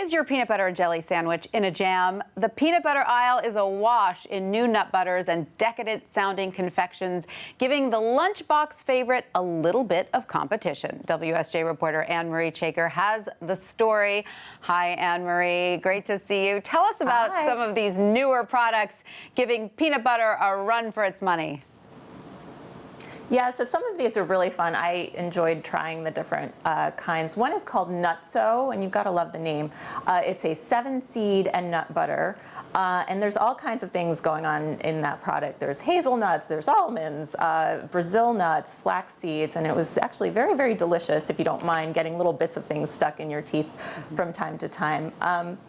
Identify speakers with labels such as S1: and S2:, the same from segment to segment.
S1: is your peanut butter and jelly sandwich in a jam? The peanut butter aisle is awash in new nut butters and decadent-sounding confections, giving the lunchbox favorite a little bit of competition. WSJ reporter Anne-Marie Chaker has the story. Hi, Anne-Marie. Great to see you. Tell us about some of these newer products giving peanut butter a run for its money.
S2: Yeah, so some of these are really fun. I enjoyed trying the different kinds. One is called Nutso, and you've got to love the name. It's a 7-seed and nut butter, and there's all kinds of things going on in that product. There's hazelnuts, there's almonds, Brazil nuts, flax seeds, and it was actually very, very delicious if you don't mind getting little bits of things stuck in your teeth from time to time.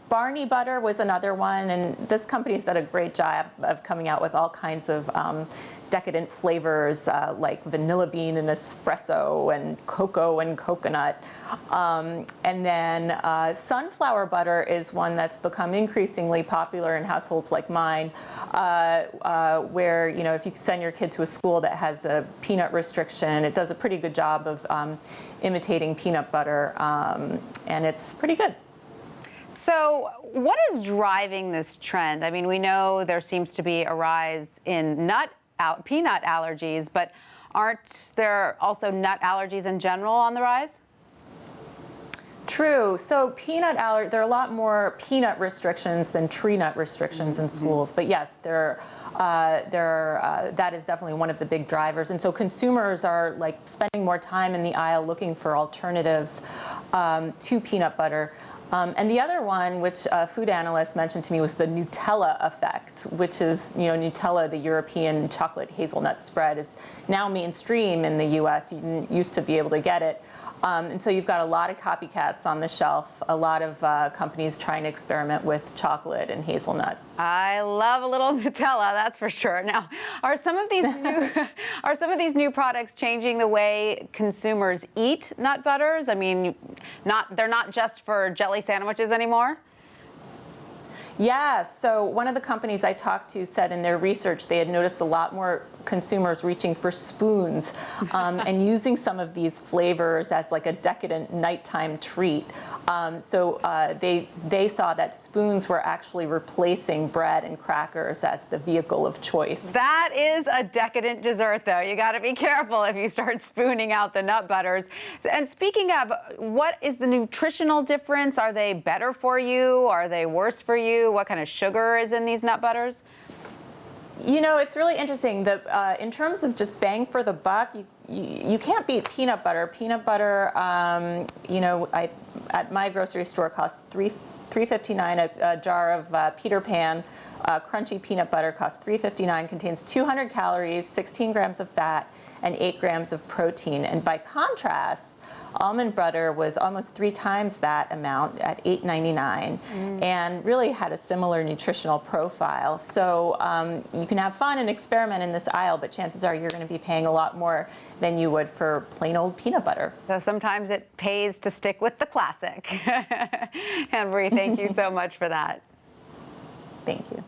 S2: Barney butter was another one, and this company's done a great job of coming out with all kinds of decadent flavors like vanilla bean and espresso and cocoa and coconut. And then sunflower butter is one that's become increasingly popular in households like mine, where, you know, if you send your kid to a school that has a peanut restriction, it does a pretty good job of imitating peanut butter, and it's pretty good.
S1: So what is driving this trend? I mean, we know there seems to be a rise in peanut allergies, but aren't there also nut allergies in general on the rise?
S2: True. So there are a lot more peanut restrictions than tree nut restrictions in schools. But yes, that is definitely one of the big drivers. And so consumers are like spending more time in the aisle looking for alternatives to peanut butter. And the other one, which a food analyst mentioned to me, was the Nutella effect, which is, you know, Nutella, the European chocolate hazelnut spread, is now mainstream in the US. You didn't used to be able to get it. And so you've got a lot of copycats on the shelf, a lot of companies trying to experiment with chocolate and hazelnut.
S1: I love a little Nutella, that's for sure. Now, are some of these new products changing the way consumers eat nut butters? I mean, they're not just for jelly sandwiches anymore?
S2: Yeah, so one of the companies I talked to said in their research they had noticed a lot more consumers reaching for spoons and using some of these flavors as like a decadent nighttime treat. So they saw that spoons were actually replacing bread and crackers as the vehicle of choice.
S1: That is a decadent dessert, though. You got to be careful if you start spooning out the nut butters. And speaking of, what is the nutritional difference? Are they better for you? Are they worse for you? What kind of sugar is in these nut butters?
S2: You know, it's really interesting. In terms of just bang for the buck, you can't beat peanut butter. Peanut butter, you know, at my grocery store costs $3.59 a jar of Peter Pan. Crunchy peanut butter costs $3.59, contains 200 calories, 16 grams of fat, and 8 grams of protein. And by contrast, almond butter was almost 3 times that amount at $8.99 and really had a similar nutritional profile. So you can have fun and experiment in this aisle, but chances are you're going to be paying a lot more than you would for plain old peanut butter.
S1: So sometimes it pays to stick with the classic. Anne-Marie, thank you so much for that.
S2: Thank you.